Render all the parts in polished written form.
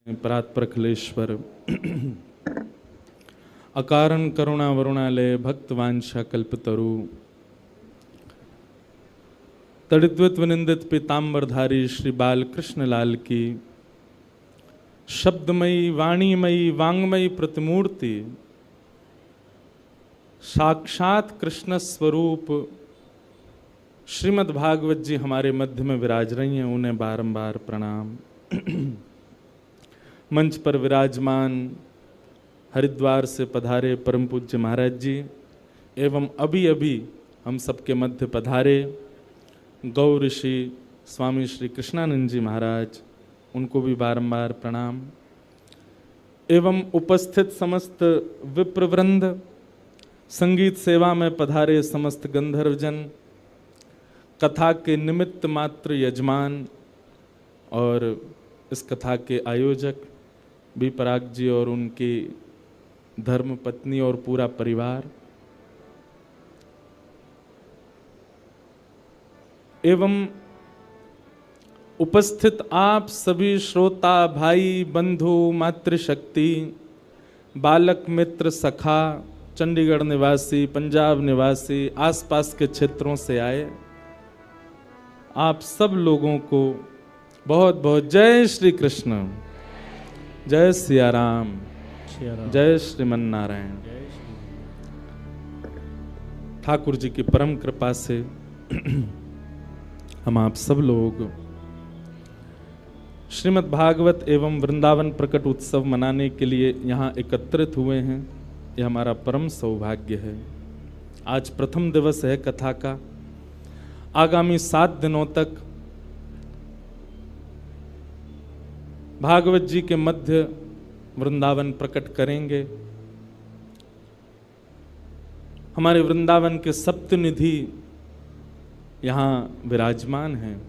परात्प्रखलेश्वर अकारण करुणा वरुणालय भक्तवांछा कल्पतरु तड़िद्वित विनिंदित पीताम्बरधारी श्री बालकृष्ण लाल की शब्दमयी वाणीमयी वांगमयी प्रतिमूर्ति साक्षात कृष्ण स्वरूप श्रीमद् भागवत जी हमारे मध्य में विराज रही हैं, उन्हें बारंबार प्रणाम। मंच पर विराजमान हरिद्वार से पधारे परम पूज्य महाराज जी एवं अभी अभी हम सबके मध्य पधारे गौ ऋषि स्वामी श्री कृष्णानंद जी महाराज, उनको भी बारंबार प्रणाम। एवं उपस्थित समस्त विप्रवृंद, संगीत सेवा में पधारे समस्त गंधर्वजन, कथा के निमित्त मात्र यजमान और इस कथा के आयोजक बी पराग जी और उनकी धर्म पत्नी और पूरा परिवार, एवं उपस्थित आप सभी श्रोता भाई बंधु मातृशक्ति, बालक मित्र सखा, चंडीगढ़ निवासी, पंजाब निवासी, आसपास के क्षेत्रों से आए आप सब लोगों को बहुत बहुत जय श्री कृष्ण, जय सिया राम, जय श्रीमन नारायण। ठाकुर जी की परम कृपा से हम आप सब लोग श्रीमद् भागवत एवं वृंदावन प्रकट उत्सव मनाने के लिए यहाँ एकत्रित हुए हैं। यह हमारा परम सौभाग्य है। आज प्रथम दिवस है कथा का। आगामी 7 दिनों तक भागवत जी के मध्य वृंदावन प्रकट करेंगे। हमारे वृंदावन के सप्तनिधि यहाँ विराजमान हैं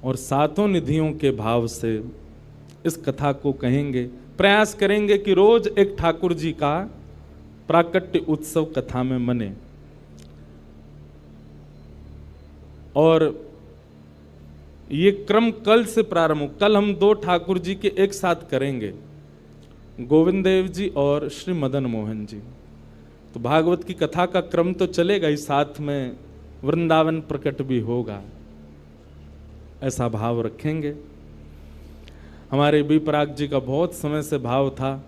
और सातों निधियों के भाव से इस कथा को कहेंगे। प्रयास करेंगे कि रोज एक ठाकुर जी का प्राकट्य उत्सव कथा में मने। और ये क्रम कल से प्रारंभ हो। कल हम 2 ठाकुर जी के एक साथ करेंगे, गोविंद देव जी और श्री मदन मोहन जी। तो भागवत की कथा का क्रम तो चलेगा ही, साथ में वृंदावन प्रकट भी होगा, ऐसा भाव रखेंगे। हमारे बी पराग जी का बहुत समय से भाव था,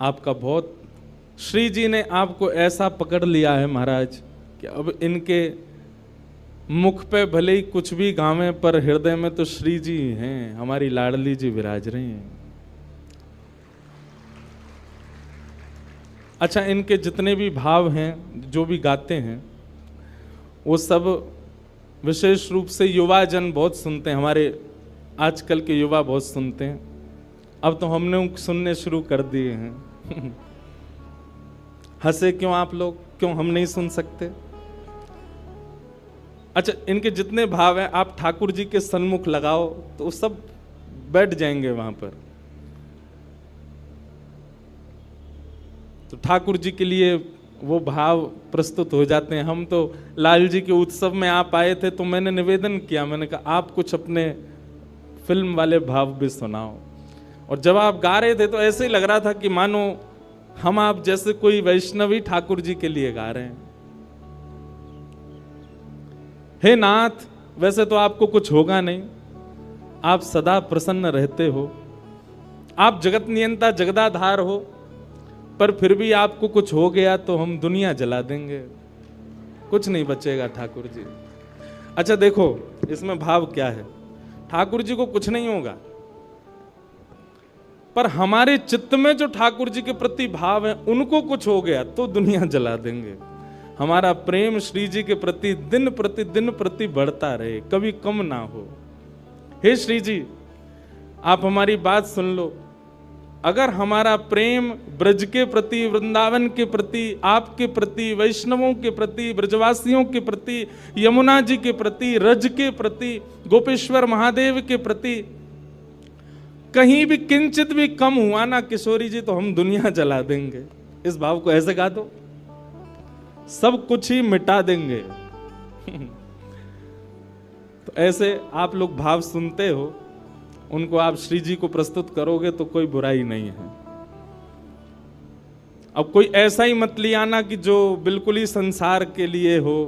आपका बहुत, श्री जी ने आपको ऐसा पकड़ लिया है महाराज कि अब इनके मुख पे भले ही कुछ भी गावे पर हृदय में तो श्री जी हैं, हमारी लाडली जी विराज रही हैं। अच्छा, इनके जितने भी भाव हैं, जो भी गाते हैं, वो सब विशेष रूप से युवा जन बहुत सुनते हैं। हमारे आजकल के युवा बहुत सुनते हैं। अब तो हमने सुनने शुरू कर दिए हैं। हंसे क्यों आप लोग, क्यों हम नहीं सुन सकते? अच्छा, इनके जितने भाव हैं आप ठाकुर जी के सन्मुख लगाओ तो वो सब बैठ जाएंगे वहां पर। तो ठाकुर जी के लिए वो भाव प्रस्तुत हो जाते हैं। हम तो लाल जी के उत्सव में आप आए थे तो मैंने निवेदन किया, मैंने कहा आप कुछ अपने फिल्म वाले भाव भी सुनाओ। और जब आप गा रहे थे तो ऐसे ही लग रहा था कि मानो हम आप जैसे कोई वैष्णवी ठाकुर जी के लिए गा रहे हैं। हे नाथ, वैसे तो आपको कुछ होगा नहीं, आप सदा प्रसन्न रहते हो, आप जगत नियंता जगदाधार हो, पर फिर भी आपको कुछ हो गया तो हम दुनिया जला देंगे, कुछ नहीं बचेगा ठाकुर जी। अच्छा देखो इसमें भाव क्या है, ठाकुर जी को कुछ नहीं होगा, पर हमारे चित्त में जो ठाकुर जी के प्रति भाव है उनको कुछ हो गया तो दुनिया जला देंगे। हमारा प्रेम श्री जी के प्रति दिन प्रति बढ़ता रहे, कभी कम ना हो। हे श्री जी, आप हमारी बात सुन लो। अगर हमारा प्रेम ब्रज के प्रति, वृंदावन के प्रति, आपके प्रति, वैष्णवों के प्रति, ब्रजवासियों के प्रति, यमुना जी के प्रति, रज के प्रति, गोपेश्वर महादेव के प्रति कहीं भी किंचित भी कम हुआ ना किशोरी जी, तो हम दुनिया जला देंगे। इस भाव को ऐसे गा दो, सब कुछ ही मिटा देंगे। तो ऐसे आप लोग भाव सुनते हो उनको आप श्री जी को प्रस्तुत करोगे तो कोई बुराई नहीं है। अब कोई ऐसा ही मत ले आना कि जो बिल्कुल ही संसार के लिए हो,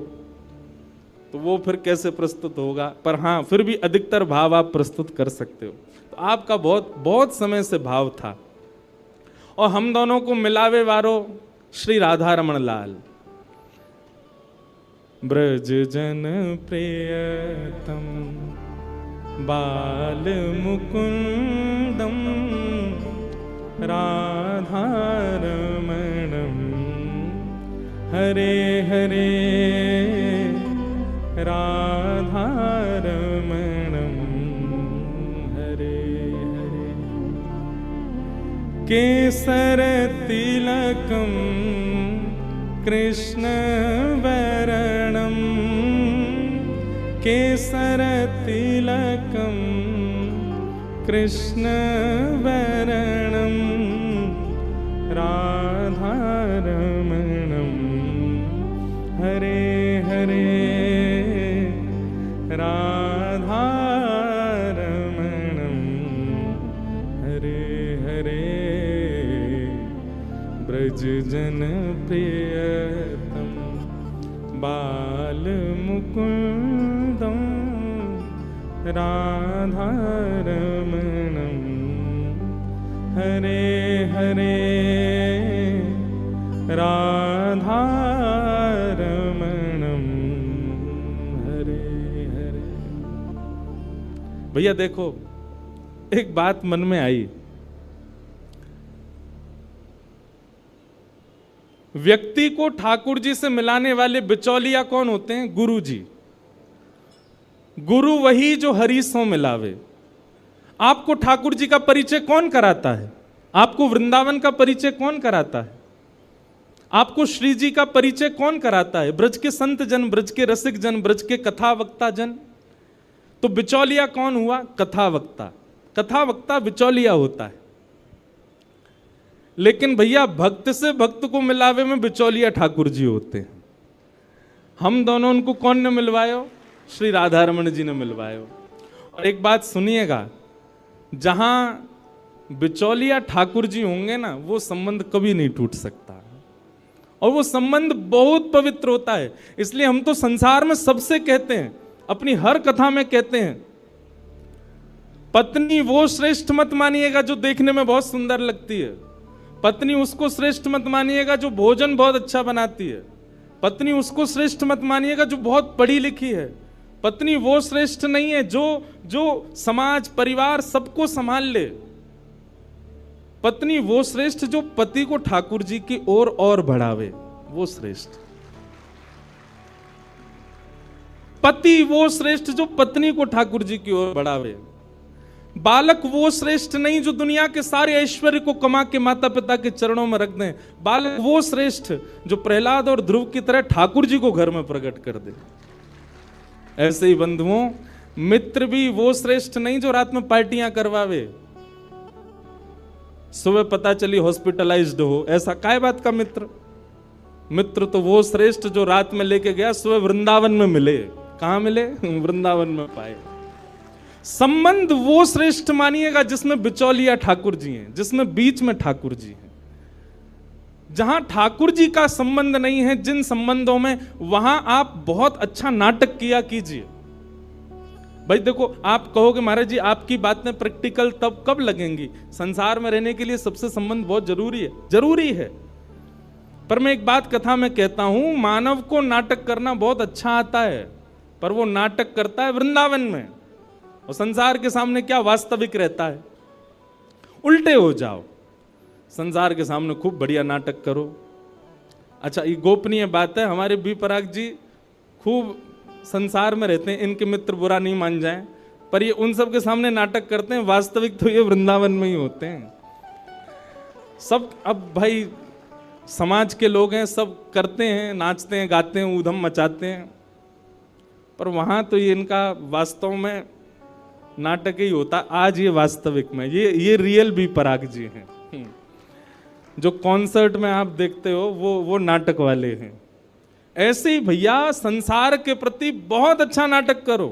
तो वो फिर कैसे प्रस्तुत होगा। पर हाँ, फिर भी अधिकतर भाव आप प्रस्तुत कर सकते हो। तो आपका बहुत बहुत समय से भाव था। और हम दोनों को मिलावे वारो श्री राधा रमण लाल। ब्रज जन प्रियतम बाल मुकुंदम राधा रमणम हरे हरे राधा रमणम हरे हरे। केसर तिलकम कृष्ण वरणम केसर तिलकम कृष्ण वरणम राधा रमणम हरे हरे राधा रमणम हरे हरे। ब्रज जन प्रियतम बाल मुकुंदम राधा रमणम हरे हरे राधा रमणम हरे हरे। भैया देखो, एक बात मन में आई। व्यक्ति को ठाकुर जी से मिलाने वाले बिचौलिया कौन होते हैं? गुरु जी। गुरु वही जो हरि सो मिलावे। आपको ठाकुर जी का परिचय कौन कराता है? आपको वृंदावन का परिचय कौन कराता है? आपको श्री जी का परिचय कौन कराता है? ब्रज के संत जन, ब्रज के रसिक जन, ब्रज के कथा वक्ता जन। तो बिचौलिया कौन हुआ? कथा वक्ता। कथा वक्ता बिचौलिया होता है। लेकिन भैया भक्त से भक्त को मिलावे में बिचौलिया ठाकुर जी होते हैं। हम दोनों उनको कौन ने मिलवायो? श्री राधा रमण जी ने मिलवायो। और एक बात सुनिएगा, जहां बिचौलिया ठाकुर जी होंगे ना, वो संबंध कभी नहीं टूट सकता। और वो संबंध बहुत पवित्र होता है। इसलिए हम तो संसार में सबसे कहते हैं, अपनी हर कथा में कहते हैं, पत्नी वो श्रेष्ठ मत मानिएगा जो देखने में बहुत सुंदर लगती है। पत्नी उसको श्रेष्ठ मत मानिएगा जो भोजन बहुत अच्छा बनाती है। पत्नी उसको श्रेष्ठ मत मानिएगा जो बहुत पढ़ी लिखी है। पत्नी वो श्रेष्ठ नहीं है जो समाज परिवार सबको संभाल ले। पत्नी वो श्रेष्ठ जो पति को ठाकुर जी की ओर और बढ़ावे, वो श्रेष्ठ। पति वो श्रेष्ठ जो पत्नी को ठाकुर जी की ओर बढ़ावे। बालक वो श्रेष्ठ नहीं जो दुनिया के सारे ऐश्वर्य को कमा के माता पिता के चरणों में रख दें। बालक वो श्रेष्ठ जो प्रहलाद और ध्रुव की तरह ठाकुर जी को घर में प्रकट कर दे। ऐसे ही बंधुओं, मित्र भी वो श्रेष्ठ नहीं जो रात में पार्टियां करवावे, सुबह पता चली हॉस्पिटलाइज्ड हो। ऐसा काय बात का मित्र? मित्र तो वो श्रेष्ठ जो रात में लेके गया, सुबह वृंदावन में मिले। कहां मिले? वृंदावन में पाए। संबंध वो श्रेष्ठ मानिएगा जिसमें बिचौलिया ठाकुर जी हैं, जिसमें बीच में ठाकुर जी हैं। जहां ठाकुर जी का संबंध नहीं है, जिन संबंधों में, वहां आप बहुत अच्छा नाटक किया कीजिए। भाई देखो, आप कहोगे महाराज जी आपकी बातें प्रैक्टिकल तब कब लगेंगी? संसार में रहने के लिए सबसे संबंध बहुत जरूरी है। जरूरी है, पर मैं एक बात कथा में कहता हूं, मानव को नाटक करना बहुत अच्छा आता है, पर वो नाटक करता है वृंदावन में, और संसार के सामने क्या वास्तविक रहता है। उल्टे हो जाओ, संसार के सामने खूब बढ़िया नाटक करो। अच्छा, ये गोपनीय बात है, हमारे बी पराग जी खूब संसार में रहते हैं, इनके मित्र बुरा नहीं मान जाएं, पर ये उन सब के सामने नाटक करते हैं। वास्तविक तो ये वृंदावन में ही होते हैं सब। अब भाई समाज के लोग हैं, सब करते हैं, नाचते हैं, गाते हैं, ऊधम मचाते हैं, पर वहां तो ये इनका वास्तव में नाटक ही होता। आज ये वास्तविक में ये रियल बी पराग जी हैं। जो कॉन्सर्ट में आप देखते हो वो नाटक वाले हैं। ऐसे ही भैया संसार के प्रति बहुत अच्छा नाटक करो,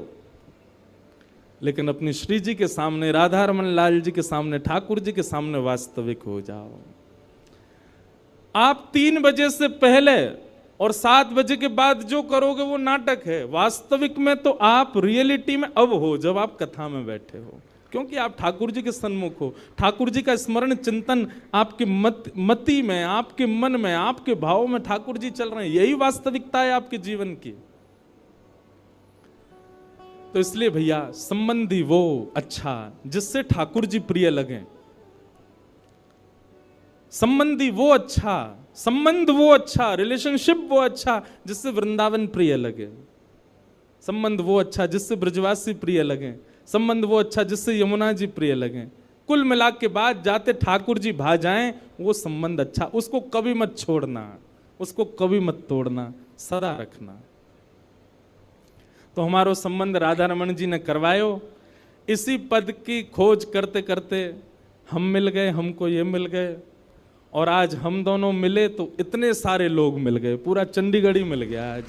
लेकिन अपनी श्री जी के सामने, राधा रमन लाल जी के सामने, ठाकुर जी के सामने वास्तविक हो जाओ। आप 3 बजे से पहले और 7 बजे के बाद जो करोगे वो नाटक है। वास्तविक में तो आप रियलिटी में अब हो, जब आप कथा में बैठे हो, क्योंकि आप ठाकुर जी के सन्मुख हो। ठाकुर जी का स्मरण चिंतन आपके मति में, आपके मन में, आपके भाव में ठाकुर जी चल रहे हैं। यही वास्तविकता है आपके जीवन की। तो इसलिए भैया, संबंधी वो अच्छा जिससे ठाकुर जी प्रिय लगे, संबंधी वो अच्छा, संबंध वो अच्छा, रिलेशनशिप वो अच्छा जिससे वृंदावन प्रिय लगे, संबंध वो अच्छा जिससे ब्रजवासी प्रिय लगे, संबंध वो अच्छा जिससे यमुना जी प्रिय लगे। कुल मिला के बाद जाते ठाकुर जी भा जाएं, वो संबंध अच्छा, उसको कभी मत छोड़ना, उसको कभी मत तोड़ना, सदा रखना। तो हमारो संबंध राधा रमन जी ने करवायो। इसी पद की खोज करते करते हम मिल गए, हमको ये मिल गए, और आज हम दोनों मिले तो इतने सारे लोग मिल गए, पूरा चंडीगढ़ ही मिल गया आज।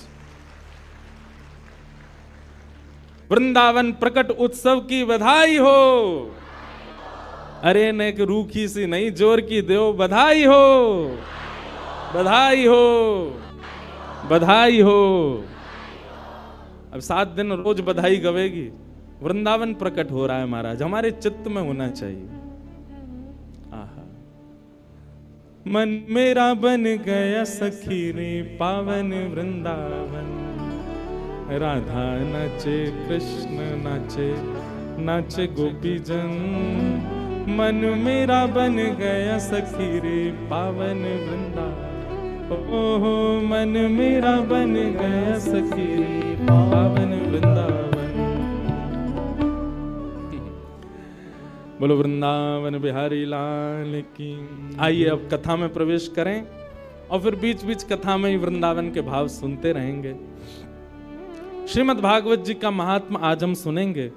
वृंदावन प्रकट उत्सव की बधाई हो। अरे ने रूखी सी नहीं, जोर की दो बधाई हो, बधाई हो, बधाई हो। अब 7 दिन रोज बधाई गवेगी। वृंदावन प्रकट हो रहा है महाराज, हमारे चित्त में होना चाहिए। आहा, मन मेरा बन गया सखी रे पावन वृंदावन, राधा नाचे कृष्ण नाचे, नाचे गोपीजन। मन मेरा बन गया सखी रे पावन वृंदावन, ओहो मन मेरा बन गया सखी रे पावन वृंदावन। बोलो वृंदावन बिहारी लाल की। आइए अब कथा में प्रवेश करें, और फिर बीच बीच कथा में ही वृंदावन के भाव सुनते रहेंगे। श्रीमद् भागवत जी का महात्मा आज हम सुनेंगे,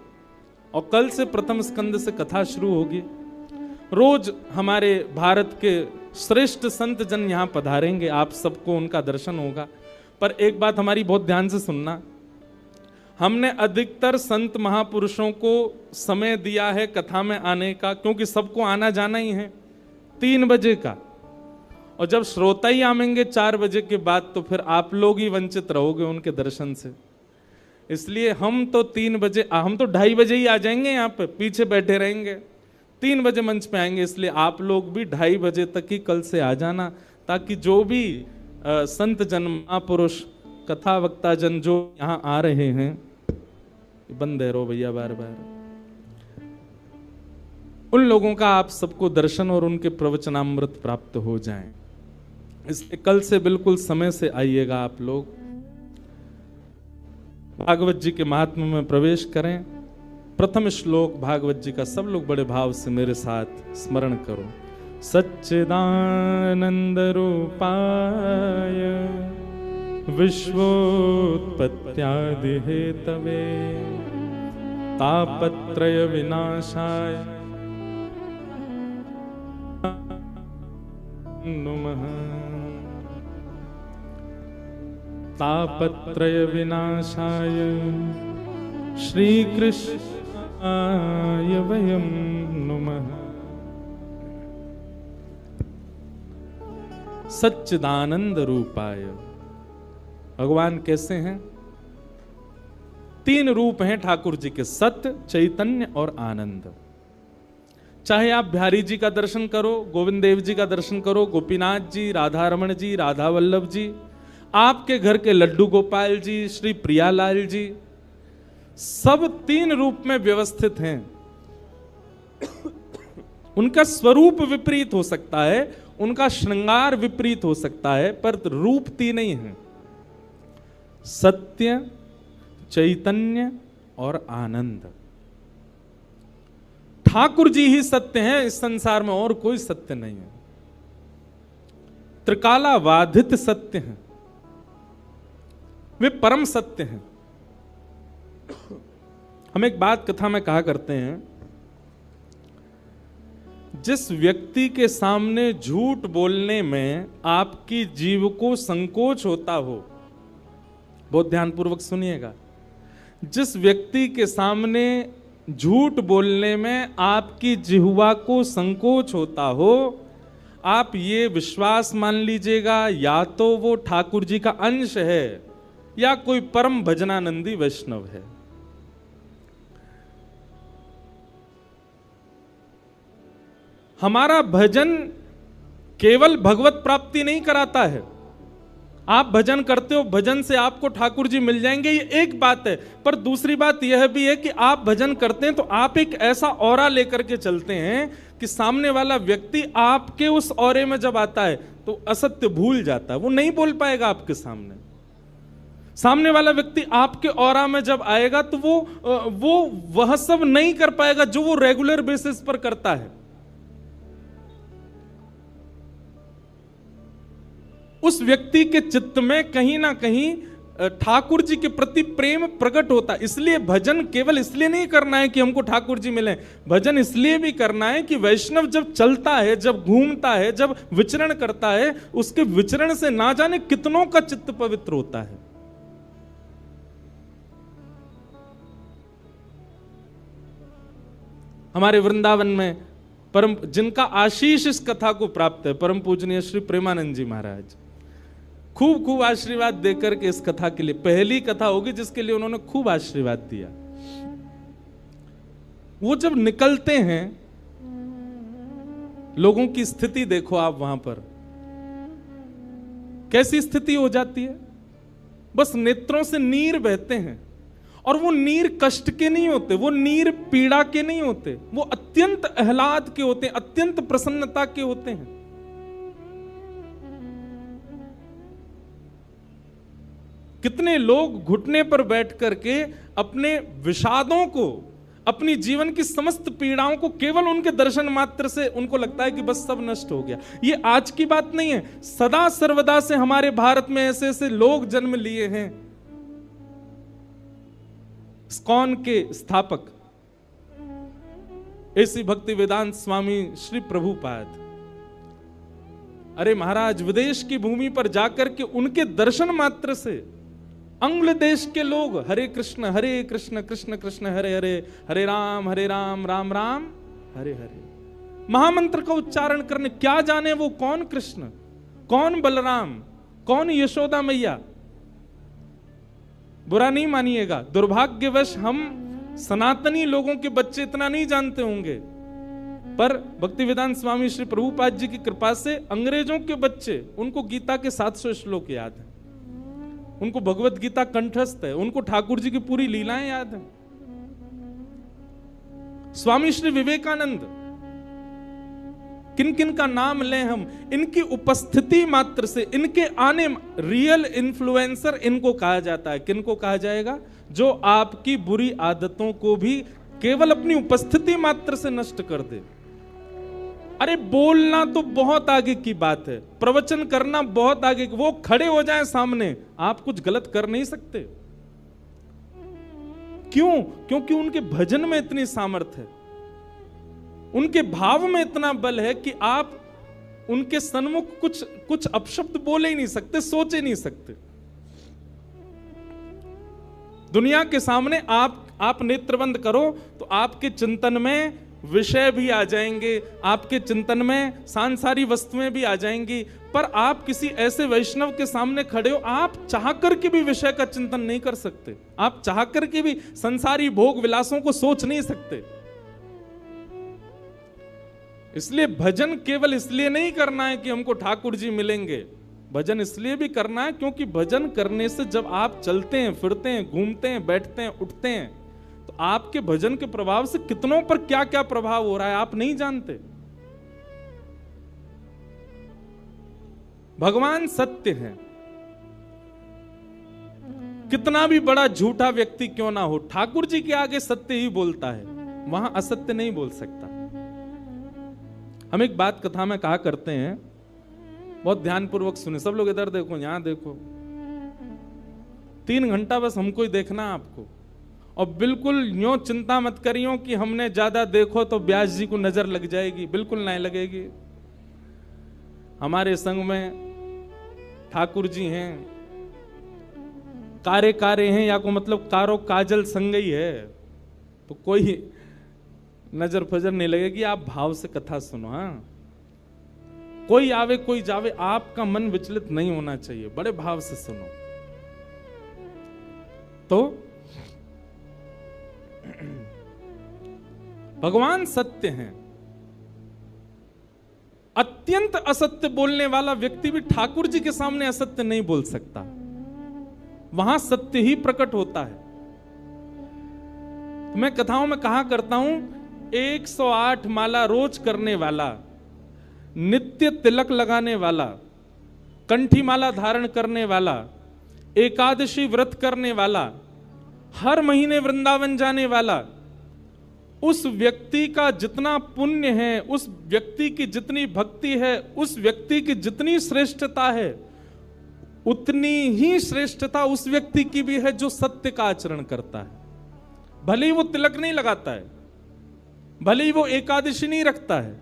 और कल से प्रथम स्कंद से कथा शुरू होगी। रोज हमारे भारत के श्रेष्ठ संत जन यहाँ पधारेंगे, आप सबको उनका दर्शन होगा। पर एक बात हमारी बहुत ध्यान से सुनना, हमने अधिकतर संत महापुरुषों को समय दिया है कथा में आने का, क्योंकि सबको आना जाना ही है 3 बजे का, और जब श्रोता ही आएंगे 4 बजे के बाद तो फिर आप लोग ही वंचित रहोगे उनके दर्शन से। इसलिए हम तो 3 बजे, हम तो 2:30 बजे ही आ जाएंगे, यहाँ पे पीछे बैठे रहेंगे, 3 बजे मंच पे आएंगे। इसलिए आप लोग भी 2:30 बजे तक ही कल से आ जाना, ताकि जो भी संत जन, महापुरुष, कथा वक्ता जन जो यहाँ आ रहे हैं, बंद है रो भैया बार बार, उन लोगों का आप सबको दर्शन और उनके प्रवचनामृत प्राप्त हो जाएं। इसलिए कल से बिल्कुल समय से आइएगा आप लोग। भागवत जी के महात्म्य में प्रवेश करें। प्रथम श्लोक भागवत जी का सब लोग बड़े भाव से मेरे साथ स्मरण करो। सच्चिदानंद रूपाय विश्वोत्पत्त्यादि हेतवे तापत्रय विनाशाय नमः। तापत्रय विनाशाय श्री कृष्णाय वयं नमः। सच्चिदानंद रूपाय, भगवान कैसे हैं? 3 रूप हैं ठाकुर जी के, सत्य, चैतन्य और आनंद। चाहे आप बिहारी जी का दर्शन करो, गोविंद देव जी का दर्शन करो, गोपीनाथ जी, राधा रमण जी, राधा वल्लभ जी, आपके घर के लड्डू गोपाल जी, श्री प्रियालाल जी, सब 3 रूप में व्यवस्थित हैं। उनका स्वरूप विपरीत हो सकता है, उनका श्रृंगार विपरीत हो सकता है, पर रूप 3 ही हैं, सत्य, चैतन्य और आनंद। ठाकुर जी ही सत्य हैं, इस संसार में और कोई सत्य नहीं है। त्रिकालाबाधित सत्य हैं, वे परम सत्य हैं। हम एक बात कथा में कहा करते हैं, जिस व्यक्ति के सामने झूठ बोलने में आपकी जीव को संकोच होता हो, बहुत ध्यानपूर्वक सुनिएगा, जिस व्यक्ति के सामने झूठ बोलने में आपकी जिह्वा को संकोच होता हो, आप ये विश्वास मान लीजिएगा, या तो वो ठाकुर जी का अंश है या कोई परम भजनानंदी वैष्णव है। हमारा भजन केवल भगवत प्राप्ति नहीं कराता है। आप भजन करते हो, भजन से आपको ठाकुर जी मिल जाएंगे, ये एक बात है, पर दूसरी बात यह भी है कि आप भजन करते हैं तो आप एक ऐसा ऑरा लेकर के चलते हैं कि सामने वाला व्यक्ति आपके उस ऑरे में जब आता है तो असत्य भूल जाता है, वो नहीं बोल पाएगा आपके सामने। सामने वाला व्यक्ति आपके ऑरा में जब आएगा तो वो वह सब नहीं कर पाएगा जो वो रेगुलर बेसिस पर करता है। उस व्यक्ति के चित्त में कहीं ना कहीं ठाकुर जी के प्रति प्रेम प्रकट होता है। इसलिए भजन केवल इसलिए नहीं करना है कि हमको ठाकुर जी मिले, भजन इसलिए भी करना है कि वैष्णव जब चलता है, जब घूमता है, जब विचरण करता है, उसके विचरण से ना जाने कितनों का चित्त पवित्र होता है। हमारे वृंदावन में परम जिनका आशीष इस कथा को प्राप्त है, परम पूजनीय श्री प्रेमानंद जी महाराज खूब खूब आशीर्वाद देकर के इस कथा के लिए, पहली कथा होगी जिसके लिए उन्होंने खूब आशीर्वाद दिया। वो जब निकलते हैं, लोगों की स्थिति देखो आप वहां पर, कैसी स्थिति हो जाती है। बस नेत्रों से नीर बहते हैं, और वो नीर कष्ट के नहीं होते, वो नीर पीड़ा के नहीं होते, वो अत्यंत आह्लाद के होते हैं, अत्यंत प्रसन्नता के होते हैं। कितने लोग घुटने पर बैठ करके अपने विषादों को, अपनी जीवन की समस्त पीड़ाओं को केवल उनके दर्शन मात्र से उनको लगता है कि बस सब नष्ट हो गया। ये आज की बात नहीं है, सदा सर्वदा से हमारे भारत में ऐसे ऐसे लोग जन्म लिए हैं। इस्कॉन के स्थापक ऐसी भक्ति वेदांत स्वामी श्री प्रभुपाद, अरे महाराज, विदेश की भूमि पर जाकर के उनके दर्शन मात्र से अंग्ल देश के लोग हरे कृष्ण कृष्ण कृष्ण हरे हरे, हरे राम राम राम हरे हरे महामंत्र का उच्चारण करने, क्या जाने वो कौन कृष्ण, कौन बलराम, कौन यशोदा मैया। बुरा नहीं मानिएगा, दुर्भाग्यवश हम सनातनी लोगों के बच्चे इतना नहीं जानते होंगे, पर भक्ति वेदांत स्वामी श्री प्रभुपाद जी की कृपा से अंग्रेजों के बच्चे, उनको गीता के 700 श्लोक याद है, उनको भगवत गीता कंठस्थ है, उनको ठाकुर जी की पूरी लीलाएं याद है। स्वामी श्री विवेकानंद, किन किन का नाम लें हम, इनकी उपस्थिति मात्र से, इनके आने, रियल इन्फ्लुएंसर इनको कहा जाता है। किनको कहा जाएगा? जो आपकी बुरी आदतों को भी केवल अपनी उपस्थिति मात्र से नष्ट कर दे। अरे बोलना तो बहुत आगे की बात है, प्रवचन करना बहुत आगे, वो खड़े हो जाए सामने, आप कुछ गलत कर नहीं सकते। क्यों? क्योंकि उनके भजन में इतनी सामर्थ्य है, उनके भाव में इतना बल है कि आप उनके सन्मुख कुछ अपशब्द बोले ही नहीं सकते, सोचे नहीं सकते। दुनिया के सामने आप नेत्र बंद करो तो आपके चिंतन में विषय भी आ जाएंगे, आपके चिंतन में सांसारिक वस्तुएं भी आ जाएंगी, पर आप किसी ऐसे वैष्णव के सामने खड़े हो, आप चाहकर के भी विषय का चिंतन नहीं कर सकते, आप चाहकर के भी संसारी भोग विलासों को सोच नहीं सकते। इसलिए भजन केवल इसलिए नहीं करना है कि हमको ठाकुर जी मिलेंगे, भजन इसलिए भी करना है क्योंकि भजन करने से जब आप चलते हैं, फिरते हैं, घूमते हैं, बैठते हैं, उठते हैं, तो आपके भजन के प्रभाव से कितनों पर क्या क्या प्रभाव हो रहा है आप नहीं जानते। भगवान सत्य है, कितना भी बड़ा झूठा व्यक्ति क्यों ना हो, ठाकुर जी के आगे सत्य ही बोलता है, वहां असत्य नहीं बोल सकता। हम एक बात कथा में कहा करते हैं, बहुत ध्यानपूर्वक सुने सब लोग, इधर देखो, यहां देखो, 3 घंटा बस हमको ही देखना है आपको, और बिल्कुल यूं चिंता मत करियो कि हमने ज्यादा देखो तो व्यास जी को नजर लग जाएगी, बिल्कुल नहीं लगेगी। हमारे संग में ठाकुर जी हैं, कारे कारे हैं, या को मतलब कारो काजल संग ही है, तो कोई नजर फजर नहीं लगेगी। आप भाव से कथा सुनो। हाँ, कोई आवे कोई जावे, आपका मन विचलित नहीं होना चाहिए, बड़े भाव से सुनो। तो भगवान सत्य हैं। अत्यंत असत्य बोलने वाला व्यक्ति भी ठाकुर जी के सामने असत्य नहीं बोल सकता, वहां सत्य ही प्रकट होता है। तो मैं कथाओं में कहा करता हूं, 108 माला रोज करने वाला, नित्य तिलक लगाने वाला, कंठी माला धारण करने वाला, एकादशी व्रत करने वाला, हर महीने वृंदावन जाने वाला, उस व्यक्ति का जितना पुण्य है, उस व्यक्ति की जितनी भक्ति है, उस व्यक्ति की जितनी श्रेष्ठता है, उतनी ही श्रेष्ठता उस व्यक्ति की भी है जो सत्य का आचरण करता है। भले ही वो तिलक नहीं लगाता है, भले ही वो एकादशी नहीं रखता है,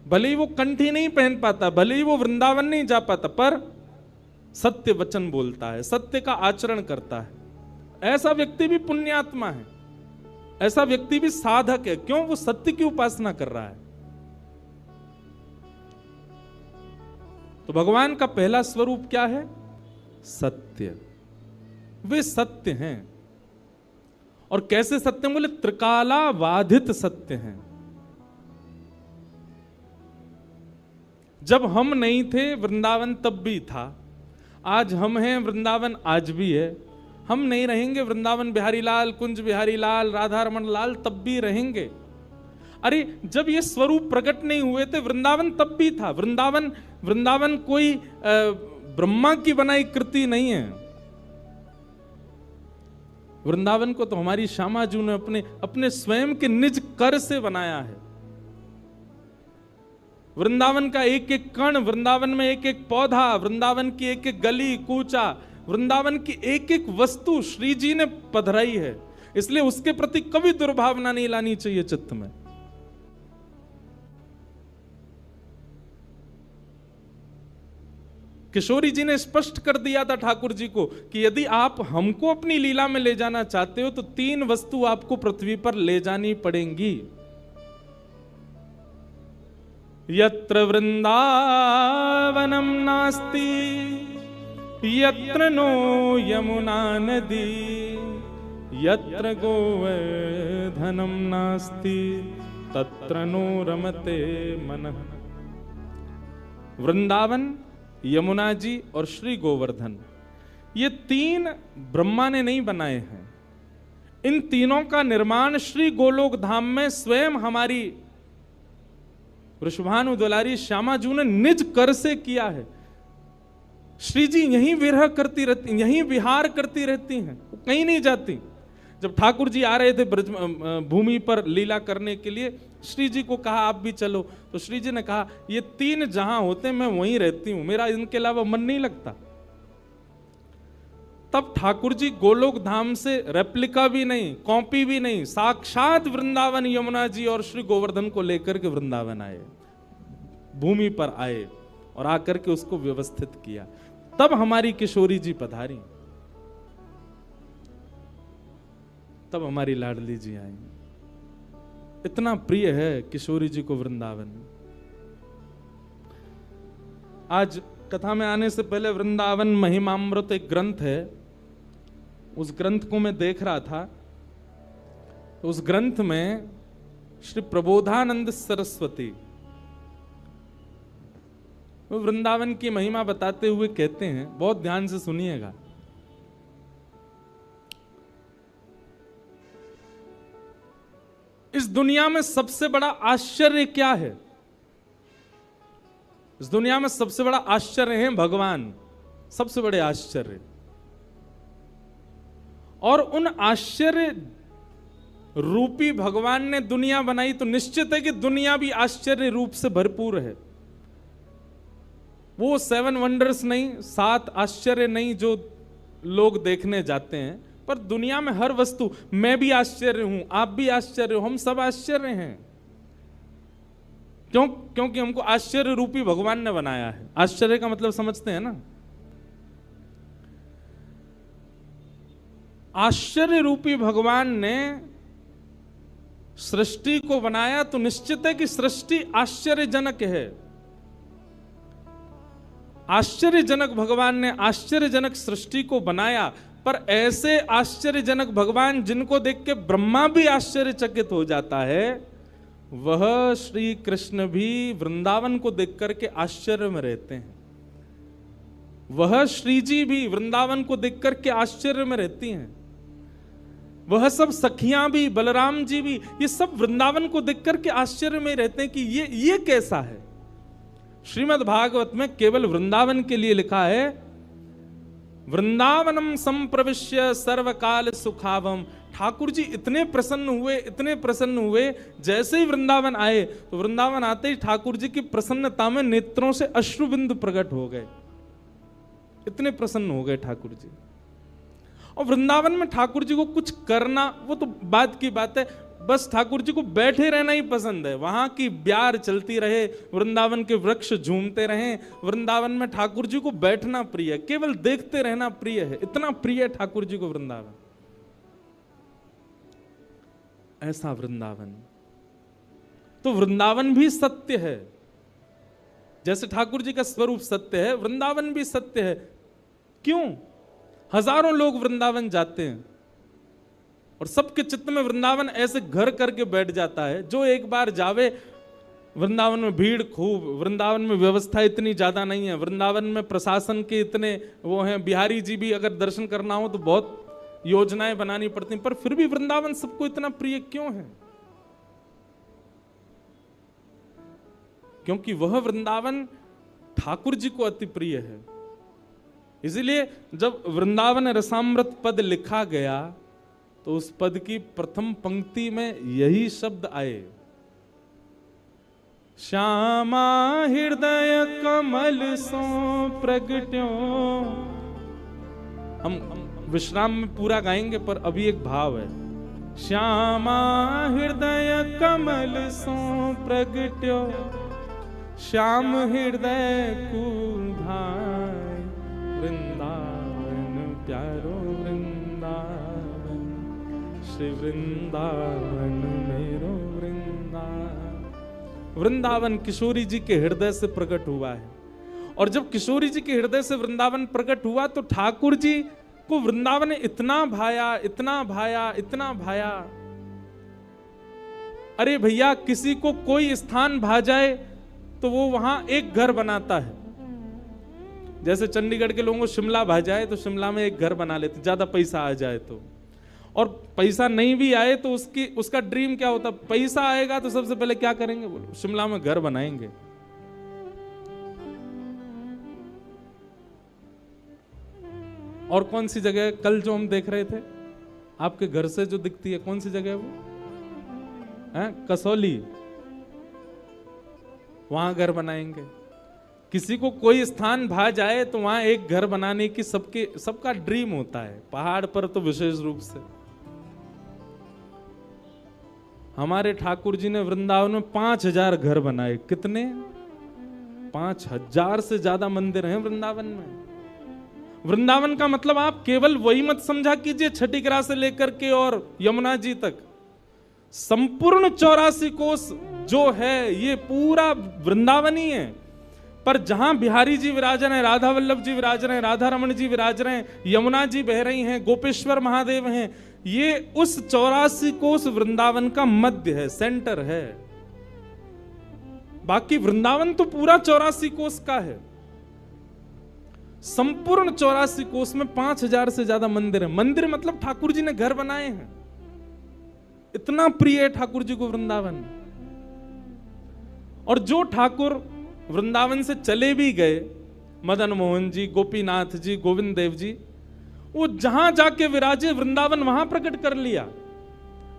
भले ही वो कंठी नहीं पहन पाता, भले ही वो वृंदावन नहीं जा पाता, पर सत्य वचन बोलता है, सत्य का आचरण करता है, ऐसा व्यक्ति भी पुण्यात्मा है, ऐसा व्यक्ति भी साधक है। क्यों? वो सत्य की उपासना कर रहा है। तो भगवान का पहला स्वरूप क्या है? सत्य। वे सत्य हैं। और कैसे सत्य? बोले त्रिकालाबाधित सत्य हैं। जब हम नहीं थे वृंदावन तब भी था, आज हम हैं वृंदावन आज भी है, हम नहीं रहेंगे वृंदावन बिहारी लाल, कुंज बिहारी लाल, राधा रमन लाल तब भी रहेंगे। अरे जब ये स्वरूप प्रकट नहीं हुए थे वृंदावन तब भी था। वृंदावन कोई ब्रह्मा की बनाई कृति नहीं है। वृंदावन को तो हमारी श्यामा जी ने अपने स्वयं के निज कर से बनाया है। वृंदावन का एक एक कण, वृंदावन में एक एक पौधा, वृंदावन की एक एक गली कूचा, वृंदावन की एक एक वस्तु श्री जी ने पधराई है। इसलिए उसके प्रति कभी दुर्भावना नहीं लानी चाहिए चित्त में। किशोरी जी ने स्पष्ट कर दिया था ठाकुर जी को कि यदि आप हमको अपनी लीला में ले जाना चाहते हो तो 3 वस्तु आपको पृथ्वी पर ले जानी पड़ेंगी। यत्र वृंदावनम नास्ति यत्र नो यमुना नदी यत्र गोवर्धनम नास्ति तत्र नो रमते मनः। वृंदावन, यमुना जी और श्री गोवर्धन, ये 3 ब्रह्मा ने नहीं बनाए हैं। इन तीनों का निर्माण श्री गोलोक धाम में स्वयं हमारी वृषभानु दुलारी श्यामा जी ने निज कर से किया है। श्री जी यहीं विरह करती रहती, यहीं विहार करती रहती हैं, कहीं नहीं जाती। जब ठाकुर जी आ रहे थे ब्रज भूमि पर लीला करने के लिए, श्री जी को कहा आप भी चलो, तो श्री जी ने कहा ये 3 जहां होते मैं वहीं रहती हूं, मेरा इनके अलावा मन नहीं लगता। तब ठाकुर जी गोलोक धाम से रेप्लिका भी नहीं, कॉपी भी नहीं, साक्षात वृंदावन यमुना जी और श्री गोवर्धन को लेकर के वृंदावन आए, भूमि पर आए और आकर के उसको व्यवस्थित किया। तब हमारी किशोरी जी पधारी, तब हमारी लाडली जी आई। इतना प्रिय है किशोरी जी को वृंदावन। आज कथा में आने से पहले वृंदावन महिमामृत एक ग्रंथ है, उस ग्रंथ को मैं देख रहा था। उस ग्रंथ में श्री प्रबोधानंद सरस्वती वृंदावन की महिमा बताते हुए कहते हैं, बहुत ध्यान से सुनिएगा। इस दुनिया में सबसे बड़ा आश्चर्य क्या है? इस दुनिया में सबसे बड़ा आश्चर्य है भगवान, सबसे बड़े आश्चर्य। और उन आश्चर्य रूपी भगवान ने दुनिया बनाई तो निश्चित है कि दुनिया भी आश्चर्य रूप से भरपूर है। वो 7 वंडर्स नहीं, 7 आश्चर्य नहीं जो लोग देखने जाते हैं, पर दुनिया में हर वस्तु, मैं भी आश्चर्य हूं, आप भी आश्चर्य हो, हम सब आश्चर्य हैं। क्यों? क्योंकि हमको आश्चर्य रूपी भगवान ने बनाया है। आश्चर्य का मतलब समझते हैं ना? आश्चर्य रूपी भगवान ने सृष्टि को बनाया तो निश्चित है कि सृष्टि आश्चर्यजनक है। आश्चर्यजनक भगवान ने आश्चर्यजनक सृष्टि को बनाया, पर ऐसे आश्चर्यजनक भगवान जिनको देख के ब्रह्मा भी आश्चर्यचकित हो जाता है, वह श्री कृष्ण भी वृंदावन को देख करके आश्चर्य में रहते हैं। वह श्री जी भी वृंदावन को देख करके आश्चर्य में रहती हैं। वह सब सखियां भी, बलराम जी भी, ये सब वृंदावन को देख करके आश्चर्य में रहते हैं कि ये कैसा है। श्रीमद् भागवत में केवल वृंदावन के लिए लिखा है, वृंदावनम संप्रविश्य सर्वकाल सुखावम। ठाकुर जी इतने प्रसन्न हुए, जैसे ही वृंदावन आए तो वृंदावन आते ही ठाकुर जी की प्रसन्नता में नेत्रों से अश्रुबिंदु प्रकट हो गए। इतने प्रसन्न हो गए ठाकुर जी। और वृंदावन में ठाकुर जी को कुछ करना, वो तो बात की बात है, बस ठाकुर जी को बैठे रहना ही पसंद है। वहां की ब्यार चलती रहे, वृंदावन के वृक्ष झूमते रहें, वृंदावन में ठाकुर जी को बैठना प्रिय है, केवल देखते रहना प्रिय है। इतना प्रिय है ठाकुर जी को वृंदावन। ऐसा वृंदावन, तो वृंदावन भी सत्य है। जैसे ठाकुर जी का स्वरूप सत्य है, वृंदावन भी सत्य है। क्यों? हजारों लोग वृंदावन जाते हैं और सबके चित्त में वृंदावन ऐसे घर करके बैठ जाता है। जो एक बार जावे, वृंदावन में भीड़ खूब, वृंदावन में व्यवस्था इतनी ज्यादा नहीं है, वृंदावन में प्रशासन के इतने वो हैं, बिहारी जी भी अगर दर्शन करना हो तो बहुत योजनाएं बनानी पड़ती हैं, पर फिर भी वृंदावन सबको इतना प्रिय क्यों है? क्योंकि वह वृंदावन ठाकुर जी को अति प्रिय है। इसलिए जब वृंदावन रसामृत पद लिखा गया तो उस पद की प्रथम पंक्ति में यही शब्द आए, श्यामा हृदय कमल सो प्रगट्यो। हम विश्राम में पूरा गाएंगे, पर अभी एक भाव है, श्यामा हृदय कमल सो प्रगट्यो, श्याम हृदय कुल भाई, वृंदावन प्यारो वृंदावन, श्री वृंदावन मेरो वृंदावन। वृंदावन किशोरी जी के हृदय से प्रकट हुआ है। और जब किशोरी जी के हृदय से वृंदावन प्रकट हुआ तो ठाकुर जी को वृंदावन ने इतना भाया, इतना भाया, इतना भाया। अरे भैया, किसी को कोई स्थान भा जाए तो वो वहां एक घर बनाता है। जैसे चंडीगढ़ के लोगों को शिमला भा जाए तो शिमला में एक घर बना लेते, ज्यादा पैसा आ जाए तो। और पैसा नहीं भी आए तो उसका ड्रीम क्या होता, पैसा आएगा तो सबसे पहले क्या करेंगे, बोलो शिमला में घर बनाएंगे। और कौन सी जगह कल जो हम देख रहे थे आपके घर से जो दिखती है, कौन सी जगह है वो है? कसौली, वहां घर बनाएंगे। किसी को कोई स्थान भा जाए तो वहां एक घर बनाने की सबका ड्रीम होता है। पहाड़ पर तो विशेष रूप से। हमारे ठाकुर जी ने वृंदावन में 5000 घर बनाए। कितने? 5000 से ज्यादा मंदिर हैं वृंदावन में। वृंदावन का मतलब आप केवल वही मत समझा कीजिए छठीगरा से लेकर के और यमुना जी तक। संपूर्ण 84 कोस जो है ये पूरा वृंदावन ही है। पर जहां बिहारी जी विराज रहे हैं, राधा वल्लभ जी विराज रहे हैं, राधा रमण जी विराज रहे हैं, यमुना जी बह रही हैं, गोपेश्वर महादेव हैं, ये उस 84 कोस वृंदावन का मध्य है, सेंटर है। बाकी वृंदावन तो पूरा 84 कोस का है। संपूर्ण 84 कोस में 5000 से ज्यादा मंदिर है। मंदिर मतलब ठाकुर जी ने घर बनाए हैं। इतना प्रिय है ठाकुर जी को वृंदावन। और जो ठाकुर वृंदावन से चले भी गए, मदन मोहन जी, गोपीनाथ जी, गोविंद देव जी, वो जहां जाके विराजे वृंदावन वहां प्रकट कर लिया।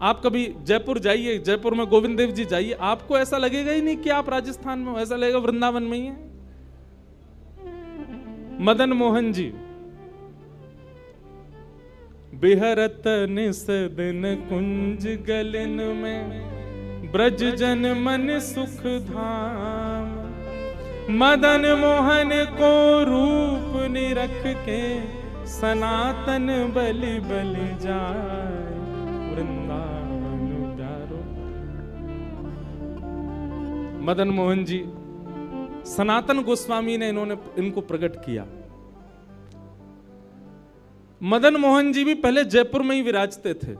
आप कभी जयपुर जाइए, जयपुर में गोविंद देव जी जाइए, आपको ऐसा लगेगा ही नहीं कि आप राजस्थान में हो, ऐसा लगेगा वृंदावन में ही है। मदन मोहन जी बिहरत निस दिन कुंज गलन में, ब्रज जन मन सुख धाम, मदन मोहन को रूप निरख के, सनातन बलि बलि जाए, वृंदावन प्यारो मदन मोहन जी, सनातन गोस्वामी ने इनको प्रकट किया। मदन मोहन जी भी पहले जयपुर में ही विराजते थे।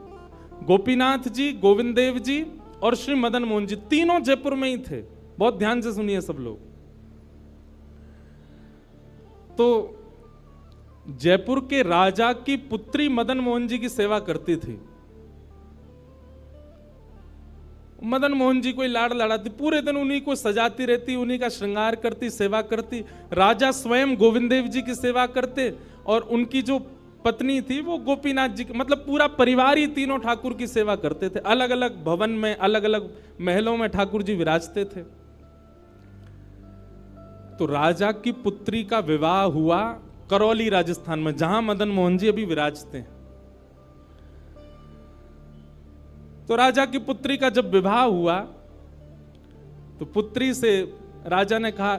गोपीनाथ जी, गोविंद देव जी और श्री मदन मोहन जी तीनों जयपुर में ही थे। बहुत ध्यान से सुनिए सब लोग। तो जयपुर के राजा की पुत्री मदन मोहन जी की सेवा करती थी। मदन मोहन जी कोई लाड़ लड़ाती, पूरे दिन उन्हीं को सजाती रहती, उन्हीं का श्रृंगार करती, सेवा करती। राजा स्वयं गोविंद देव जी की सेवा करते और उनकी जो पत्नी थी वो गोपीनाथ जी, मतलब पूरा परिवार ही तीनों ठाकुर की सेवा करते थे। अलग अलग भवन में, अलग अलग महलों में ठाकुर जी विराजते थे। तो राजा की पुत्री का विवाह हुआ करौली राजस्थान में, जहां मदन मोहन जी अभी विराजते हैं। तो राजा की पुत्री का जब विवाह हुआ तो पुत्री से राजा ने कहा,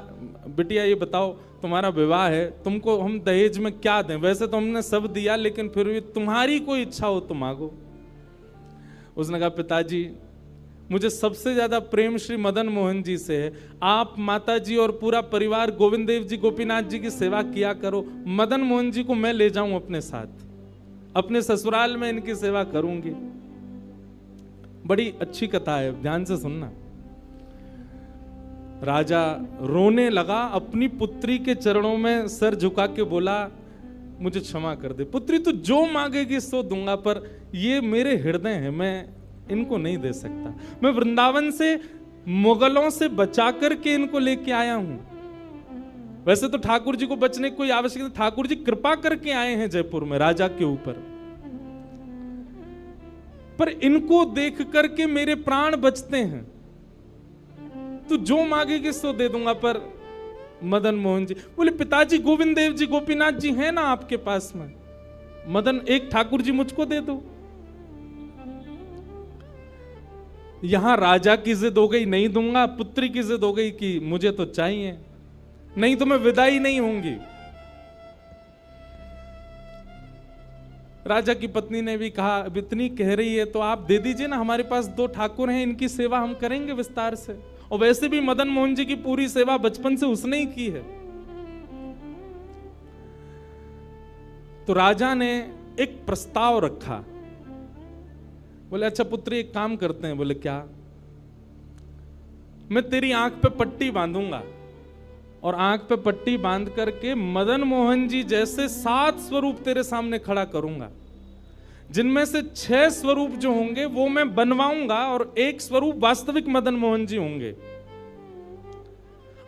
बिटिया ये बताओ तुम्हारा विवाह है, तुमको हम दहेज में क्या दें? वैसे तो हमने सब दिया, लेकिन फिर भी तुम्हारी कोई इच्छा हो तो मांगो। उसने कहा, पिताजी मुझे सबसे ज्यादा प्रेम श्री मदन मोहन जी से है। आप माता जी और पूरा परिवार गोविंद देव जी, गोपीनाथ जी की सेवा किया करो। मदन मोहन जी को मैं ले जाऊं अपने साथ, अपने ससुराल में इनकी सेवा करूंगी। बड़ी अच्छी कथा है, ध्यान से सुनना। राजा रोने लगा, अपनी पुत्री के चरणों में सर झुका के बोला, मुझे क्षमा कर दे पुत्री, तू जो मांगेगी सो दूंगा, पर ये मेरे हृदय हैं, मैं इनको नहीं दे सकता। मैं वृंदावन से मुगलों से बचा करके इनको लेके आया हूं। वैसे तो ठाकुर जी को बचने की कोई आवश्यकता, ठाकुर जी कृपा करके आए हैं जयपुर में राजा के ऊपर, पर इनको देख करके मेरे प्राण बचते हैं। तू जो मांगेगी सो दे दूंगा। पर मदन मोहन जी बोले, पिताजी गोविंद देव जी, गोपीनाथ जी हैं ना आपके पास में, मदन एक ठाकुर जी मुझको दे दो। यहां राजा की जिद हो गई, नहीं दूंगा। पुत्री की जिद हो गई कि मुझे तो चाहिए, नहीं तो मैं विदाई नहीं होंगी। राजा की पत्नी ने भी कहा, अब इतनी कह रही है तो आप दे दीजिए ना, हमारे पास 2 ठाकुर हैं, इनकी सेवा हम करेंगे विस्तार से। और वैसे भी मदन मोहन जी की पूरी सेवा बचपन से उसने ही की है। तो राजा ने एक प्रस्ताव रखा। बोले, अच्छा पुत्री एक काम करते हैं। बोले, क्या? मैं तेरी आंख पे पट्टी बांधूंगा और आंख पे पट्टी बांध करके मदन मोहन जी जैसे 7 स्वरूप तेरे सामने खड़ा करूंगा, जिनमें से 6 स्वरूप जो होंगे वो मैं बनवाऊंगा और 1 स्वरूप वास्तविक मदन मोहन जी होंगे।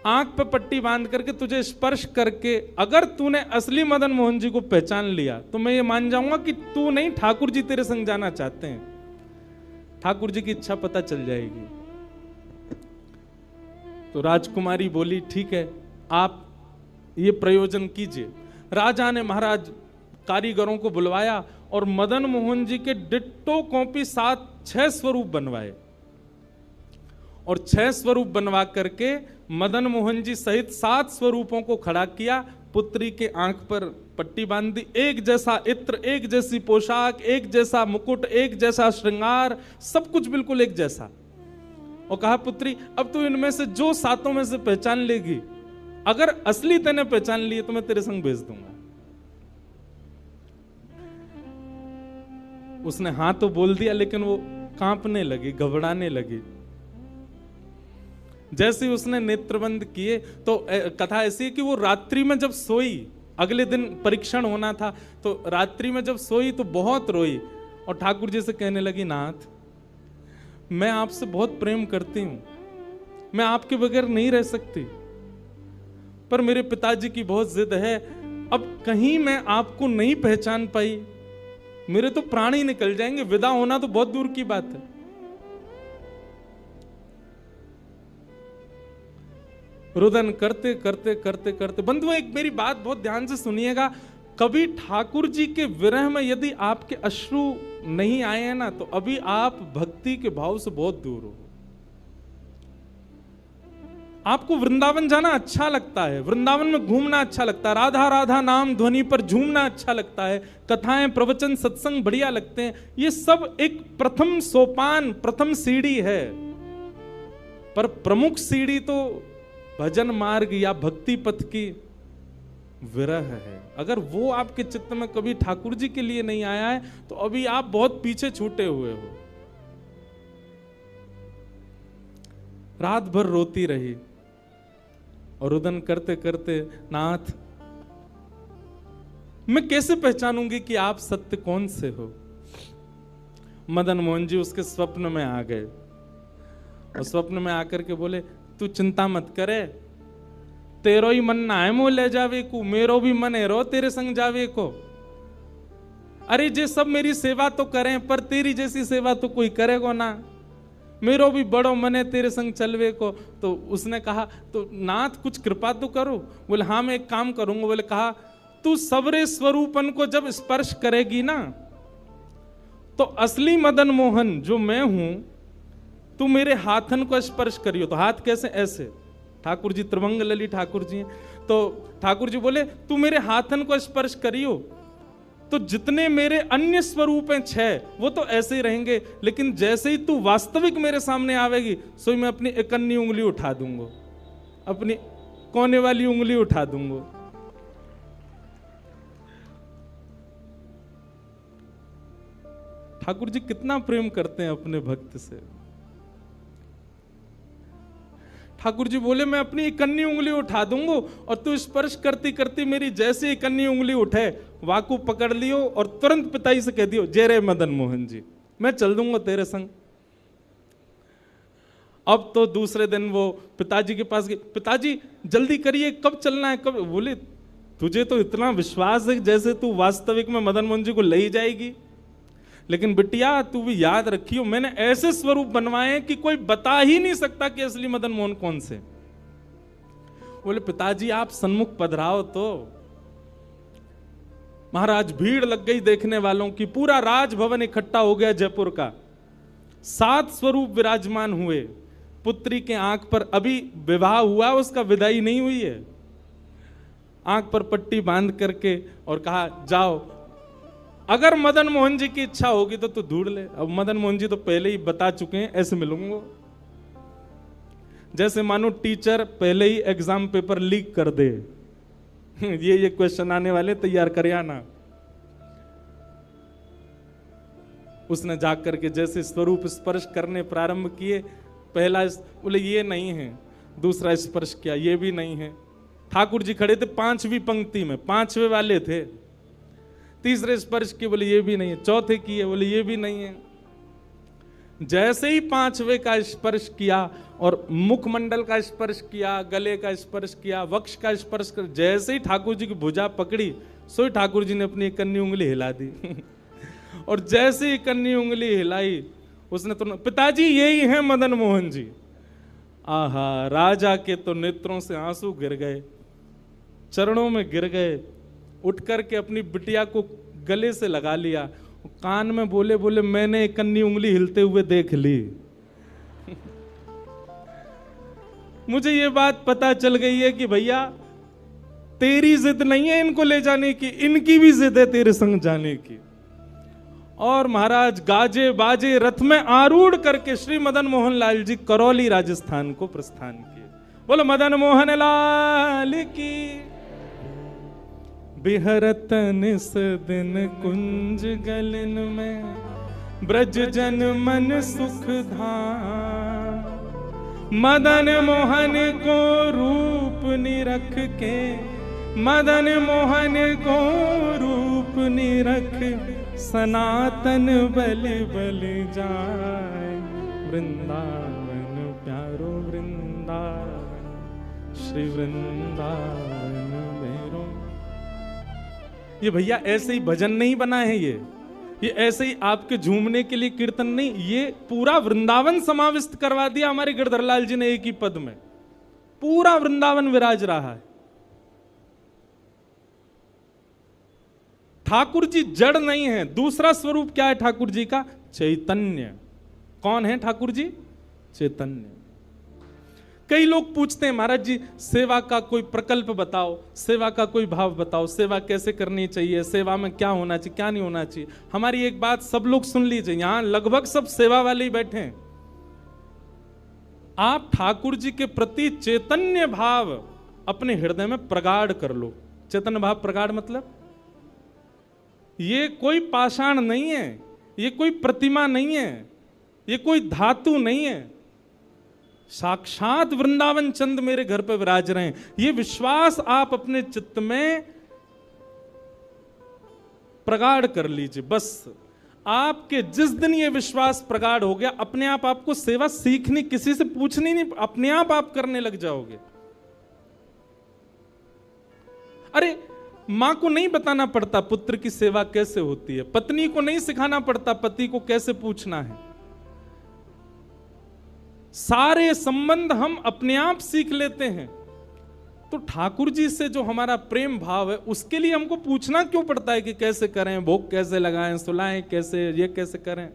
आंख पे पट्टी बांध करके तुझे स्पर्श करके अगर तूने असली मदन मोहन जी को पहचान लिया तो मैं ये मान जाऊंगा कि तू नहीं, ठाकुर जी तेरे संग जाना चाहते हैं। ठाकुर जी की इच्छा पता चल जाएगी। तो राजकुमारी बोली, ठीक है, आप ये प्रयोजन कीजिए। राजा ने महाराज कारीगरों को बुलवाया और मदन मोहन जी के डिट्टो कॉपी 6 स्वरूप बनवाए और 6 स्वरूप बनवा करके मदन मोहन जी सहित 7 स्वरूपों को खड़ा किया। पुत्री के आंख पर पट्टी बांध दी, एक जैसा इत्र, एक जैसी पोशाक, एक जैसा मुकुट, एक जैसा श्रृंगार, सब कुछ बिल्कुल एक जैसा। और कहा, पुत्री अब तू इनमें से जो 7 में से पहचान लेगी, अगर असली तूने पहचान लिए तो मैं तेरे संग भेज दूंगा। उसने हाँ तो बोल दिया, लेकिन वो कांपने लगी, घबराने लगी। जैसे ही उसने नेत्रबंद किए तो कथा ऐसी है कि वो रात्रि में जब सोई, अगले दिन परीक्षण होना था, तो रात्रि में जब सोई तो बहुत रोई और ठाकुर जी से कहने लगी, नाथ मैं आपसे बहुत प्रेम करती हूं, मैं आपके बगैर नहीं रह सकती, पर मेरे पिताजी की बहुत जिद है। अब कहीं मैं आपको नहीं पहचान पाई, मेरे तो प्राण ही निकल जाएंगे, विदा होना तो बहुत दूर की बात है। रुदन करते करते करते करते, बंधुओं एक मेरी बात बहुत ध्यान से सुनिएगा, कभी ठाकुर जी के विरह में यदि आपके अश्रु नहीं आए हैं ना, तो अभी आप भक्ति के भाव से बहुत दूर हो। आपको वृंदावन जाना अच्छा लगता है, वृंदावन में घूमना अच्छा लगता है, राधा राधा नाम ध्वनि पर झूमना अच्छा लगता है, कथाएं, प्रवचन, सत्संग बढ़िया लगते हैं। ये सब एक प्रथम सोपान, प्रथम सीढ़ी है। पर प्रमुख सीढ़ी तो भजन मार्ग या भक्ति पथ की विरह है। अगर वो आपके चित्त में कभी ठाकुर जी के लिए नहीं आया है तो अभी आप बहुत पीछे छूटे हुए हो। रात भर रोती रही और रुदन करते करते, नाथ मैं कैसे पहचानूंगी कि आप सत्य कौन से हो। मदन मोहन जी उसके स्वप्न में आ गए और स्वप्न में आकर के बोले, तू चिंता मत करे, तेरो ही मन ना है मोह ले जावे को, मेरो भी मन है रो तेरे संग जावे को। अरे जे सब मेरी सेवा तो करें पर तेरी जैसी सेवा तो कोई करेगा ना, मेरो भी बड़ो मन है तेरे संग चलवे को। तो उसने कहा, तो नाथ कुछ कृपा तो करो। बोले हाँ मैं एक काम करूंगा। बोले कहा, तू सबरे स्वरूपन को जब स्पर्श करेगी ना तो असली मदन मोहन जो मैं हूं, तू मेरे हाथन को स्पर्श करियो। तो हाथ कैसे? ऐसे। ठाकुर जी त्रिभंग लली ठाकुर जी हैं। तो ठाकुर जी बोले तू मेरे हाथन को स्पर्श करियो तो जितने मेरे अन्य स्वरूप हैं 6 वो तो ऐसे ही रहेंगे, लेकिन जैसे ही तू वास्तविक मेरे सामने आवेगी सो मैं अपनी इकन्नी उंगली उठा दूंगा, अपनी कोने वाली उंगली उठा दूंगा। ठाकुर जी कितना प्रेम करते हैं अपने भक्त से। ठाकुर जी बोले मैं अपनी इकन्नी उंगली उठा दूंगा और तू स्पर्श करती करती मेरी जैसी इकन्नी उंगली उठे वाकू पकड़ लियो और तुरंत पिताजी से कह दियो, जय रे मदन मोहन जी, मैं चल दूंगा तेरे संग। अब तो दूसरे दिन वो पिताजी के पास गए, पिताजी जल्दी करिए, कब चलना है कब? बोले तुझे तो इतना विश्वास है जैसे तू वास्तविक में मदन मोहन जी को ले ही जाएगी, लेकिन बिटिया तू भी याद रखियो मैंने ऐसे स्वरूप बनवाए कि कोई बता ही नहीं सकता कि असली मदन मोहन कौन से। बोले पिताजी आप सन्मुख पधराओ। तो महाराज भीड़ लग गई देखने वालों की, पूरा राजभवन इकट्ठा हो गया जयपुर का। 7 स्वरूप विराजमान हुए। पुत्री के आंख पर अभी विवाह हुआ, उसका विदाई नहीं हुई है, आंख पर पट्टी बांध करके और कहा जाओ अगर मदन मोहन जी की इच्छा होगी तो तू ढूंढ ले। अब मदन मोहन जी तो पहले ही बता चुके हैं ऐसे मिलूंगा, जैसे मानो टीचर पहले ही एग्जाम पेपर लीक कर दे ये क्वेश्चन आने वाले तैयार कर आना। उसने जाकर के जैसे स्वरूप स्पर्श करने प्रारंभ किए, पहला बोले ये नहीं है, दूसरा स्पर्श किया ये भी नहीं है। ठाकुर जी खड़े थे 5वीं पंक्ति में, 5वें वाले थे। तीसरे स्पर्श किए, बोले ये भी नहीं है। चौथे किए, बोले ये भी नहीं है। जैसे ही 5वें का स्पर्श किया और मुखमंडल का स्पर्श किया, गले का स्पर्श किया, वक्ष का स्पर्श कर, जैसे ही ठाकुर जी की भुजा पकड़ी सो ही ठाकुर जी ने अपनी कन्नी उंगली हिला दी और जैसे ही कन्नी उंगली हिलाई उसने तो, पिताजी यही है मदन मोहन जी। आहा, राजा के तो नेत्रों से आंसू गिर गए, चरणों में गिर गए, उठ करके अपनी बिटिया को गले से लगा लिया, कान में बोले बोले मैंने कन्नी उंगली हिलते हुए देख ली मुझे ये बात पता चल गई है कि भैया तेरी जिद नहीं है इनको ले जाने की, इनकी भी जिद है तेरे संग जाने की। और महाराज गाजे बाजे रथ में आरूढ़ करके श्री मदन मोहन लाल जी करौली राजस्थान को प्रस्थान किए। बोलो मदन मोहन लाल की। बिहरत निस दिन कुंज गलन में ब्रज जन मन सुख धाम, मदन मोहन को रूप निरख के, मदन मोहन को रूप निरख सनातन बल बल जाए, वृंदावन प्यारो वृंदावन, श्री वृंदावन मेरो। ये भैया ऐसे ही भजन नहीं बना है, ये ऐसे ही आपके झूमने के लिए कीर्तन नहीं, ये पूरा वृंदावन समाविष्ट करवा दिया हमारे गिरधर लाल जी ने एक ही पद में। पूरा वृंदावन विराज रहा है। ठाकुर जी जड़ नहीं है। दूसरा स्वरूप क्या है ठाकुर जी का? चैतन्य। कौन है ठाकुर जी? चैतन्य। कई लोग पूछते हैं महाराज जी सेवा का कोई प्रकल्प बताओ, सेवा का कोई भाव बताओ, सेवा कैसे करनी चाहिए, सेवा में क्या होना चाहिए क्या नहीं होना चाहिए। हमारी एक बात सब लोग सुन लीजिए, यहां लगभग सब सेवा वाले ही बैठे हैं। आप ठाकुर जी के प्रति चैतन्य भाव अपने हृदय में प्रगाढ़ कर लो। चैतन्य भाव प्रगाढ़ मतलब ये कोई पाषाण नहीं है, ये कोई प्रतिमा नहीं है, ये कोई धातु नहीं है, साक्षात वृंदावन चंद मेरे घर पर विराज रहे हैं। ये विश्वास आप अपने चित्त में प्रगाढ़ कर लीजिए। बस आपके जिस दिन ये विश्वास प्रगाढ़ हो गया, अपने आप आपको सेवा सीखनी, किसी से पूछनी नहीं, अपने आप करने लग जाओगे। अरे मां को नहीं बताना पड़ता पुत्र की सेवा कैसे होती है, पत्नी को नहीं सिखाना पड़ता पति को कैसे पूछना है। सारे संबंध हम अपने आप सीख लेते हैं। तो ठाकुर जी से जो हमारा प्रेम भाव है, उसके लिए हमको पूछना क्यों पड़ता है कि कैसे करें, भोग कैसे लगाएं, सुलाएं कैसे, ये कैसे करें।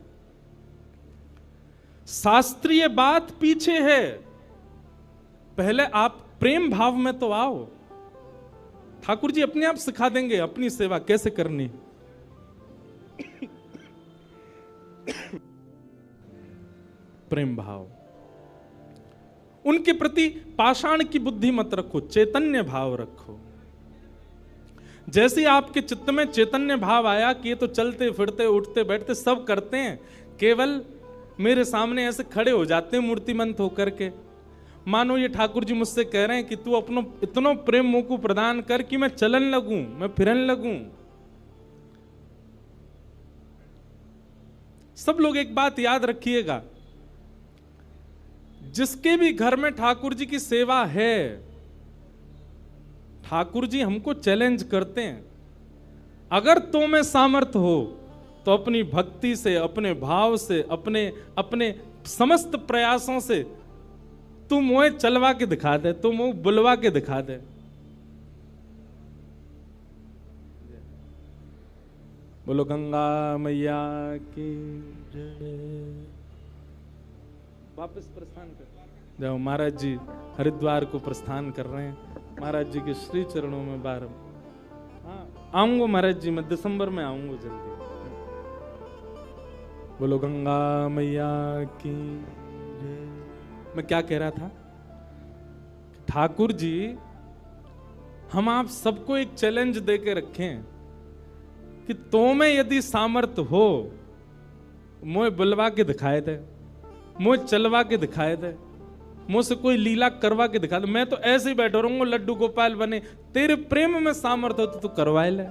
शास्त्रीय बात पीछे है, पहले आप प्रेम भाव में तो आओ। ठाकुर जी अपने आप सिखा देंगे अपनी सेवा कैसे करनी। प्रेम भाव, उनके प्रति पाषाण की बुद्धि मत रखो, चैतन्य भाव रखो। जैसे आपके चित्त में चैतन्य भाव आया कि ये तो चलते फिरते उठते बैठते सब करते हैं, केवल मेरे सामने ऐसे खड़े हो जाते हैं मूर्तिमंत होकर के। मानो ये ठाकुर जी मुझसे कह रहे हैं कि तू अपनो इतनो प्रेम मोह को प्रदान कर कि मैं चलन लगूं, मैं फिरन लगूं। सब लोग एक बात याद रखिएगा, जिसके भी घर में ठाकुर जी की सेवा है, ठाकुर जी हमको चैलेंज करते हैं, अगर तो में सामर्थ्य हो तो अपनी भक्ति से, अपने भाव से, अपने समस्त प्रयासों से तू मोए चलवा के दिखा दे, तू मुंह बुलवा के दिखा दे। बोलो गंगा मैया की जय। वापस प्रस्थान कर जाओ। महाराज जी हरिद्वार को प्रस्थान कर रहे हैं, महाराज जी के श्री चरणों में बार। हाँ आऊंगा महाराज जी, मैं दिसंबर में आऊंगा जल्दी। बोलो गंगा मैया की जय। मैं क्या कह रहा था, ठाकुर जी हम आप सबको एक चैलेंज देके रखें कि तो में यदि सामर्थ्य हो, मुझे बुलवा के दिखाए दे, मुझे चलवा के दिखाए दे, मुझसे कोई लीला करवा के दिखा दे। मैं तो ऐसे ही बैठा रहूंगा लड्डू गोपाल बने। तेरे प्रेम में सामर्थ्य हो तो तू करवाए ले।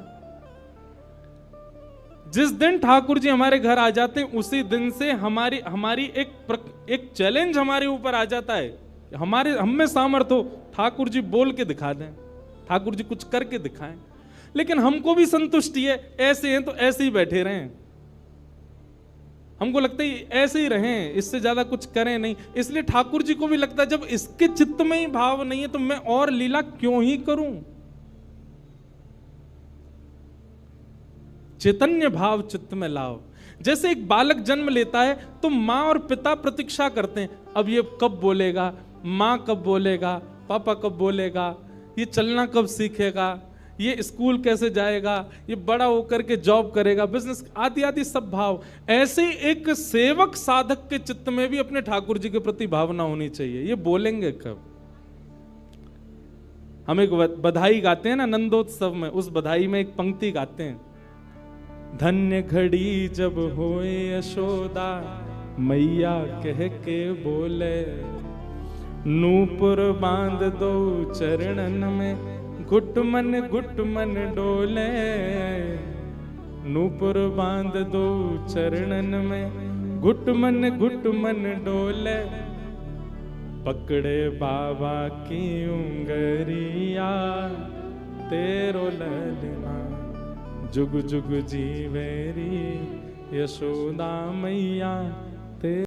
जिस दिन ठाकुर जी हमारे घर आ जाते हैं, उसी दिन से हमारी एक चैलेंज हमारे ऊपर आ जाता है। हम में सामर्थ्य हो, ठाकुर जी बोल के दिखा दें, ठाकुर जी कुछ करके दिखाएं। लेकिन हमको भी संतुष्टि है, ऐसे हैं तो ऐसे ही बैठे रहें। हमको लगता है ऐसे ही रहें, इससे ज्यादा कुछ करें नहीं। इसलिए ठाकुर जी को भी लगता है जब इसके चित्त में ही भाव नहीं है तो मैं और लीला क्यों ही करूं। चैतन्य भाव चित्त में लाओ। जैसे एक बालक जन्म लेता है तो माँ और पिता प्रतीक्षा करते हैं, अब ये कब बोलेगा, माँ कब बोलेगा, पापा कब बोलेगा, ये चलना कब सीखेगा, ये स्कूल कैसे जाएगा, ये बड़ा होकर के जॉब करेगा, बिजनेस आदि आदि सब भाव। ऐसे एक सेवक साधक के चित्त में भी अपने ठाकुर जी के प्रति भावना होनी चाहिए। ये बोलेंगे कब। हम एक बधाई गाते हैं ना नंदोत्सव में, उस बधाई में एक पंक्ति गाते हैं, धन्य घड़ी जब होए यशोदा मैया कह के बोले, नूपुर बांध दो चरणन में घुट मन डोले, नूपुर बांध दो चरणन में घुट मन डोले, पकड़े बाबा की उंगरिया तेरो ललना, जुग जुग जीवेरी यशोदा मैया